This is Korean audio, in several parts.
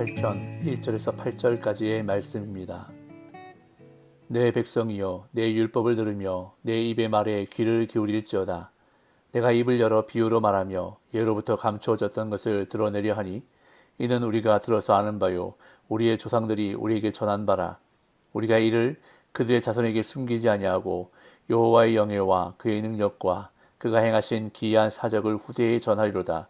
48편 1절에서 8절까지의 말씀입니다. 내 백성이여 내 율법을 들으며 내 입의 말에 귀를 기울일지어다. 내가 입을 열어 비유로 말하며 예로부터 감추어졌던 것을 드러내려 하니 이는 우리가 들어서 아는 바요 우리의 조상들이 우리에게 전한 바라. 우리가 이를 그들의 자손에게 숨기지 아니하고 여호와의 영예와 그의 능력과 그가 행하신 기이한 사적을 후대에 전하리로다.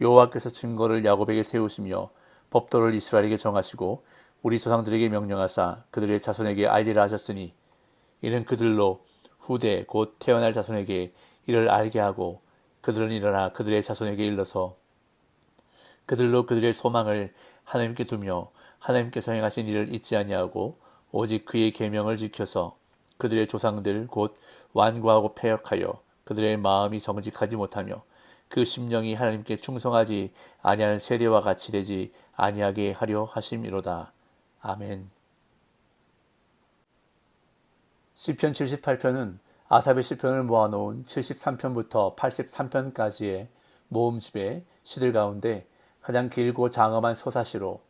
여호와께서 증거를 야곱에게 세우시며 법도를 이스라엘에게 정하시고 우리 조상들에게 명령하사 그들의 자손에게 알리라 하셨으니 이는 그들로 후대 곧 태어날 자손에게 이를 알게 하고 그들은 일어나 그들의 자손에게 일러서 그들로 그들의 소망을 하나님께 두며 하나님께서 행하신 일을 잊지 아니하고 오직 그의 계명을 지켜서 그들의 조상들 곧 완고하고 패역하여 그들의 마음이 정직하지 못하며 그 심령이 하나님께 충성하지 아니하는 세대와 같이 되지 아니하게 하려 하심이로다. 아멘. 시편 78편은 아삽의 시편을 모아놓은 73편부터 83편까지의 모음집의 시들 가운데 가장 길고 장엄한 서사시로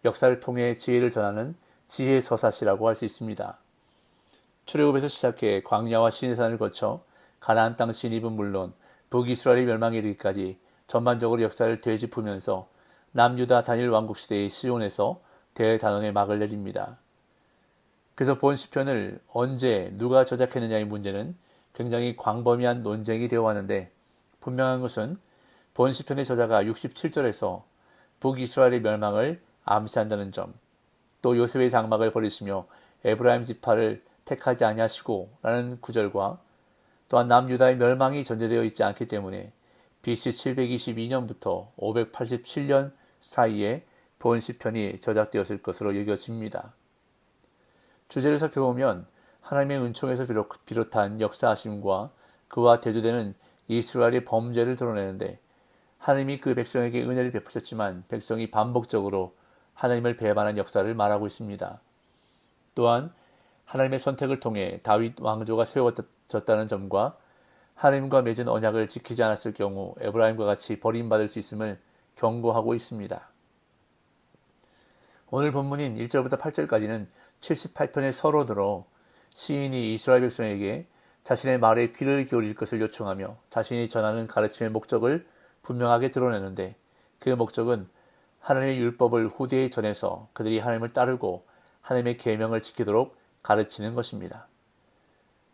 역사를 통해 지혜를 전하는 지혜 서사시라고 할 수 있습니다. 출애굽에서 시작해 광야와 시내산을 거쳐 가나안 땅 진입은 물론 북이스라엘의 멸망에 이르기까지 전반적으로 역사를 되짚으면서 남유다 단일 왕국 시대의 시온에서 대단원의 막을 내립니다. 그래서 본 시편을 언제 누가 저작했느냐의 문제는 굉장히 광범위한 논쟁이 되어 왔는데 분명한 것은 본 시편의 저자가 67절에서 북이스라엘의 멸망을 암시한다는 점, 또 요셉의 장막을 버리시며 에브라임 지파를 택하지 아니하시고 라는 구절과 또한 남유다의 멸망이 전제되어 있지 않기 때문에 BC 722년부터 587년 사이에 본 시편이 저작되었을 것으로 여겨집니다. 주제를 살펴보면 하나님의 은총에서 비롯한 역사하심과 그와 대조되는 이스라엘의 범죄를 드러내는데 하나님이 그 백성에게 은혜를 베푸셨지만 백성이 반복적으로 하나님을 배반한 역사를 말하고 있습니다. 또한 하나님의 선택을 통해 다윗 왕조가 세워졌다는 점과 하나님과 맺은 언약을 지키지 않았을 경우 에브라임과 같이 버림받을 수 있음을 경고하고 있습니다. 오늘 본문인 1절부터 8절까지는 78편의 서론으로 시인이 이스라엘 백성에게 자신의 말에 귀를 기울일 것을 요청하며 자신이 전하는 가르침의 목적을 분명하게 드러내는데 그 목적은 하나님의 율법을 후대에 전해서 그들이 하나님을 따르고 하나님의 계명을 지키도록 가르치는 것입니다.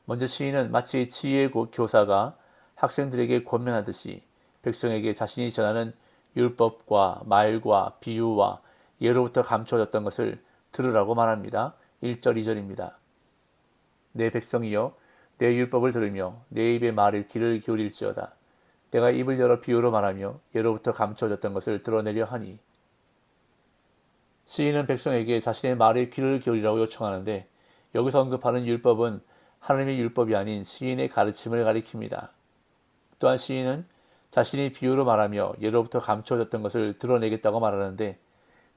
먼저 시인은 마치 지혜 교사가 학생들에게 권면하듯이 백성에게 자신이 전하는 율법과 말과 비유와 예로부터 감추어졌던 것을 들으라고 말합니다. 1절 2절입니다. 내 백성이여 내 율법을 들으며 내 입의 말을 귀를 기울일지어다. 내가 입을 열어 비유로 말하며 예로부터 감추어졌던 것을 드러내려 하니. 시인은 백성에게 자신의 말에 귀를 기울이라고 요청하는데 여기서 언급하는 율법은 하나님의 율법이 아닌 시인의 가르침을 가리킵니다. 또한 시인은 자신이 비유로 말하며 예로부터 감추어졌던 것을 드러내겠다고 말하는데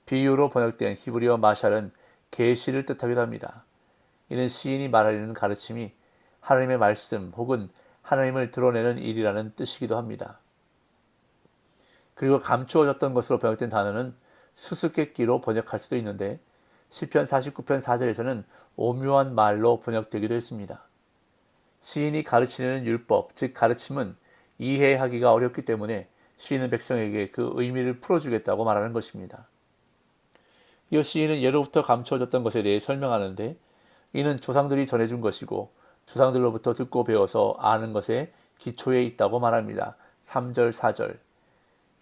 비유로 번역된 히브리어 마샬은 계시를 뜻하기도 합니다. 이는 시인이 말하려는 가르침이 하나님의 말씀 혹은 하나님을 드러내는 일이라는 뜻이기도 합니다. 그리고 감추어졌던 것으로 번역된 단어는 수수께끼로 번역할 수도 있는데 시편 49편 4절에서는 오묘한 말로 번역되기도 했습니다. 시인이 가르치는 율법, 즉 가르침은 이해하기가 어렵기 때문에 시인은 백성에게 그 의미를 풀어주겠다고 말하는 것입니다. 이어 시인은 예로부터 감추어졌던 것에 대해 설명하는데 이는 조상들이 전해준 것이고 조상들로부터 듣고 배워서 아는 것에 기초에 있다고 말합니다. 3절 4절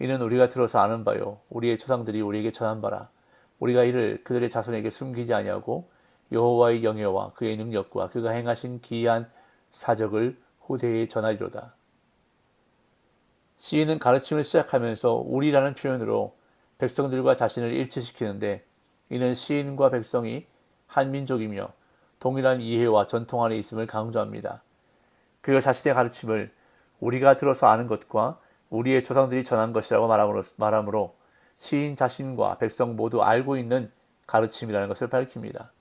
이는 우리가 들어서 아는 바요 우리의 조상들이 우리에게 전한 바라. 우리가 이를 그들의 자손에게 숨기지 아니하고 여호와의 영예와 그의 능력과 그가 행하신 기이한 사적을 후대에 전하리로다. 시인은 가르침을 시작하면서 우리라는 표현으로 백성들과 자신을 일치시키는데 이는 시인과 백성이 한 민족이며 동일한 이해와 전통 안에 있음을 강조합니다. 그리고 자신의 가르침을 우리가 들어서 아는 것과 우리의 조상들이 전한 것이라고 말하므로 시인 자신과 백성 모두 알고 있는 가르침이라는 것을 밝힙니다.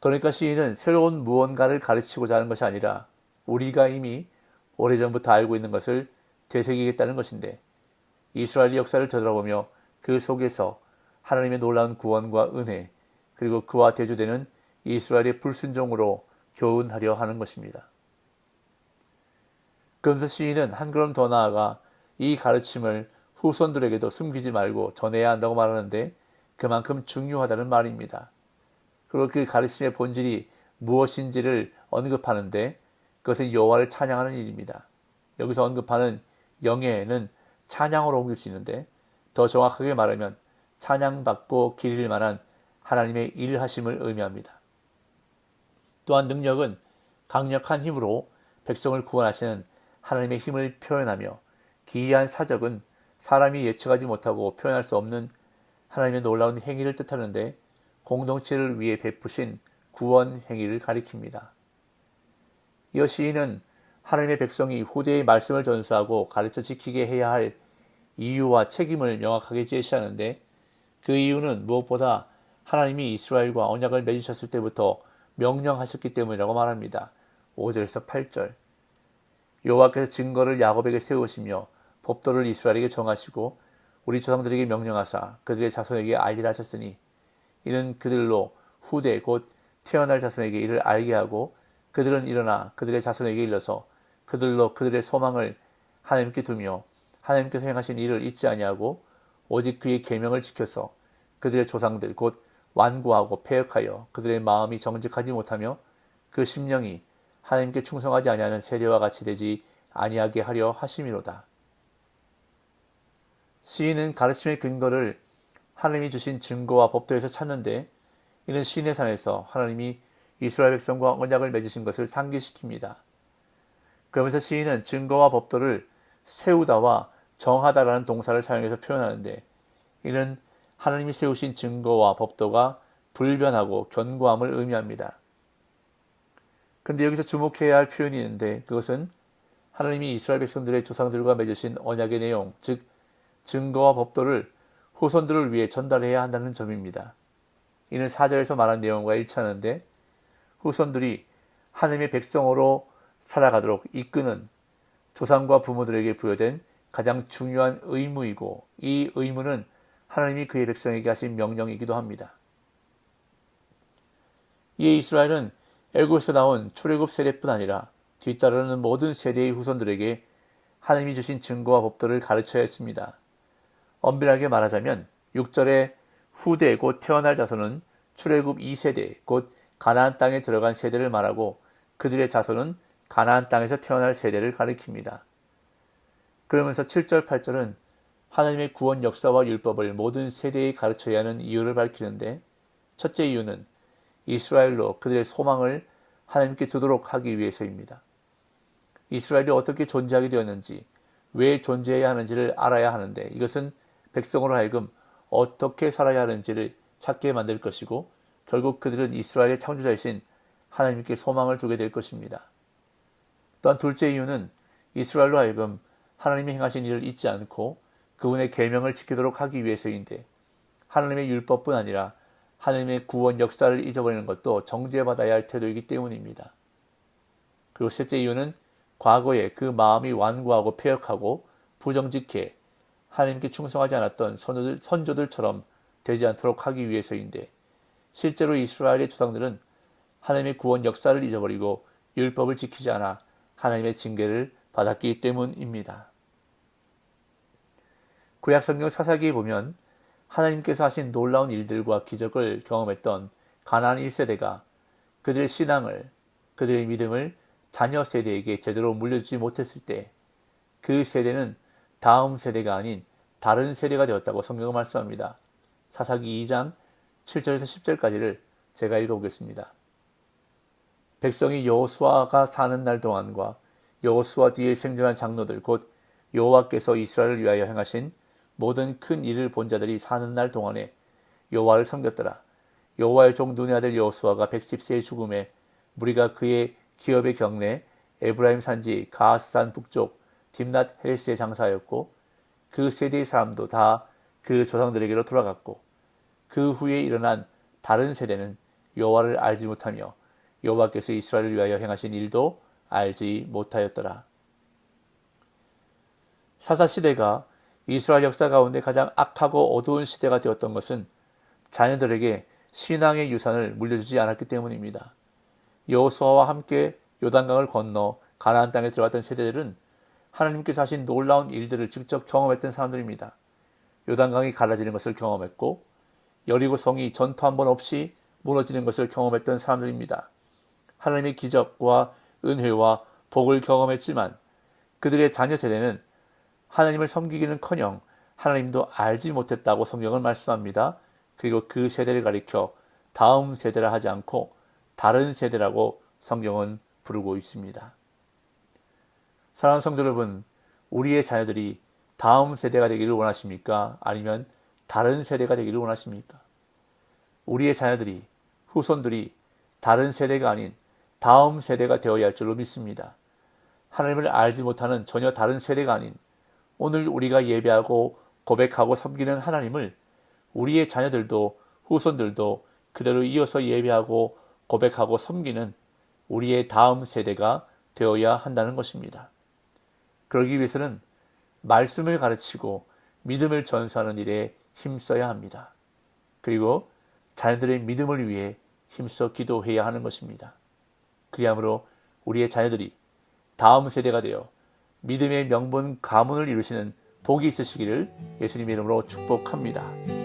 그러니까 시인은 새로운 무언가를 가르치고자 하는 것이 아니라 우리가 이미 오래전부터 알고 있는 것을 되새기겠다는 것인데 이스라엘의 역사를 되돌아보며 그 속에서 하나님의 놀라운 구원과 은혜, 그리고 그와 대조되는 이스라엘의 불순종으로 교훈하려 하는 것입니다. 그러면서 시인은 한 걸음 더 나아가 이 가르침을 후손들에게도 숨기지 말고 전해야 한다고 말하는데 그만큼 중요하다는 말입니다. 그리고 그 가르침의 본질이 무엇인지를 언급하는데 그것은 여호와를 찬양하는 일입니다. 여기서 언급하는 영예는 찬양으로 옮길 수 있는데 더 정확하게 말하면 찬양받고 기릴 만한 하나님의 일하심을 의미합니다. 또한 능력은 강력한 힘으로 백성을 구원하시는 하나님의 힘을 표현하며 기이한 사적은 사람이 예측하지 못하고 표현할 수 없는 하나님의 놀라운 행위를 뜻하는데 공동체를 위해 베푸신 구원 행위를 가리킵니다. 이어 시인은 하나님의 백성이 후대의 말씀을 전수하고 가르쳐 지키게 해야 할 이유와 책임을 명확하게 제시하는데 그 이유는 무엇보다 하나님이 이스라엘과 언약을 맺으셨을 때부터 명령하셨기 때문이라고 말합니다. 5절에서 8절. 여호와께서 증거를 야곱에게 세우시며 법도를 이스라엘에게 정하시고 우리 조상들에게 명령하사 그들의 자손에게 알리라 하셨으니 이는 그들로 후대 곧 태어날 자손에게 이를 알게 하고 그들은 일어나 그들의 자손에게 일러서 그들로 그들의 소망을 하나님께 두며 하나님께서 행하신 일을 잊지 아니하고 오직 그의 계명을 지켜서 그들의 조상들 곧 완고하고 패역하여 그들의 마음이 정직하지 못하며 그 심령이 하나님께 충성하지 아니하는 세대와 같이 되지 아니하게 하려 하심이로다. 시인은 가르침의 근거를 하나님이 주신 증거와 법도에서 찾는데 이는 시인의 산에서 하나님이 이스라엘 백성과 언약을 맺으신 것을 상기시킵니다. 그러면서 시인은 증거와 법도를 세우다와 정하다라는 동사를 사용해서 표현하는데 이는 하나님이 세우신 증거와 법도가 불변하고 견고함을 의미합니다. 근데 여기서 주목해야 할 표현이 있는데 그것은 하나님이 이스라엘 백성들의 조상들과 맺으신 언약의 내용, 즉 증거와 법도를 후손들을 위해 전달해야 한다는 점입니다. 이는 4절에서 말한 내용과 일치하는데 후손들이 하나님의 백성으로 살아가도록 이끄는 조상과 부모들에게 부여된 가장 중요한 의무이고 이 의무는 하나님이 그의 백성에게 하신 명령이기도 합니다. 이에 이스라엘은 애굽에서 나온 출애굽 세대뿐 아니라 뒤따르는 모든 세대의 후손들에게 하나님이 주신 증거와 법도를 가르쳐야 했습니다. 엄밀하게 말하자면 6절의 후대 곧 태어날 자손은 출애굽 2세대 곧 가나안 땅에 들어간 세대를 말하고 그들의 자손은 가나안 땅에서 태어날 세대를 가리킵니다. 그러면서 7절 8절은 하나님의 구원 역사와 율법을 모든 세대에 가르쳐야 하는 이유를 밝히는데 첫째 이유는 이스라엘로 그들의 소망을 하나님께 두도록 하기 위해서입니다. 이스라엘이 어떻게 존재하게 되었는지, 왜 존재해야 하는지를 알아야 하는데 이것은 백성으로 하여금 어떻게 살아야 하는지를 찾게 만들 것이고 결국 그들은 이스라엘의 창조자이신 하나님께 소망을 두게 될 것입니다. 또한 둘째 이유는 이스라엘로 하여금 하나님이 행하신 일을 잊지 않고 그분의 계명을 지키도록 하기 위해서인데 하나님의 율법뿐 아니라 하나님의 구원 역사를 잊어버리는 것도 정죄받아야 할 태도이기 때문입니다. 그리고 셋째 이유는 과거에 그 마음이 완고하고 패역하고 부정직해 하나님께 충성하지 않았던 선조들처럼 되지 않도록 하기 위해서인데 실제로 이스라엘의 조상들은 하나님의 구원 역사를 잊어버리고 율법을 지키지 않아 하나님의 징계를 받았기 때문입니다. 구약성경 사사기에 보면 하나님께서 하신 놀라운 일들과 기적을 경험했던 가나안 1세대가 그들의 신앙을, 그들의 믿음을 자녀 세대에게 제대로 물려주지 못했을 때 그 세대는 다음 세대가 아닌 다른 세대가 되었다고 성경은 말씀합니다. 사사기 2장 7절에서 10절까지를 제가 읽어보겠습니다. 백성이 여호수아가 사는 날 동안과 여호수아 뒤에 생존한 장로들 곧 여호와께서 이스라엘을 위하여 행하신 모든 큰 일을 본 자들이 사는 날 동안에 여호와를 섬겼더라. 여호와의 종 눈의 아들 여호수아가 110세의 죽음에 무리가 그의 기업의 경내 에브라임 산지 가하스산 북쪽 딥낫 헤레스에 장사하였고 그 세대의 사람도 다 그 조상들에게로 돌아갔고 그 후에 일어난 다른 세대는 여호와를 알지 못하며 여호와께서 이스라엘을 위하여 행하신 일도 알지 못하였더라. 사사시대가 이스라엘 역사 가운데 가장 악하고 어두운 시대가 되었던 것은 자녀들에게 신앙의 유산을 물려주지 않았기 때문입니다. 여호수아와 함께 요단강을 건너 가나안 땅에 들어갔던 세대들은 하나님께서 하신 놀라운 일들을 직접 경험했던 사람들입니다. 요단강이 갈라지는 것을 경험했고 여리고 성이 전투 한 번 없이 무너지는 것을 경험했던 사람들입니다. 하나님의 기적과 은혜와 복을 경험했지만 그들의 자녀 세대는 하나님을 섬기기는커녕 하나님도 알지 못했다고 성경은 말씀합니다. 그리고 그 세대를 가리켜 다음 세대라 하지 않고 다른 세대라고 성경은 부르고 있습니다. 사랑하는 성도 여러분, 우리의 자녀들이 다음 세대가 되기를 원하십니까? 아니면 다른 세대가 되기를 원하십니까? 우리의 자녀들이, 후손들이 다른 세대가 아닌 다음 세대가 되어야 할 줄로 믿습니다. 하나님을 알지 못하는 전혀 다른 세대가 아닌 오늘 우리가 예배하고 고백하고 섬기는 하나님을 우리의 자녀들도 후손들도 그대로 이어서 예배하고 고백하고 섬기는 우리의 다음 세대가 되어야 한다는 것입니다. 그러기 위해서는 말씀을 가르치고 믿음을 전수하는 일에 힘써야 합니다. 그리고 자녀들의 믿음을 위해 힘써 기도해야 하는 것입니다. 그리하므로 우리의 자녀들이 다음 세대가 되어 믿음의 명분 가문을 이루시는 복이 있으시기를 예수님의 이름으로 축복합니다.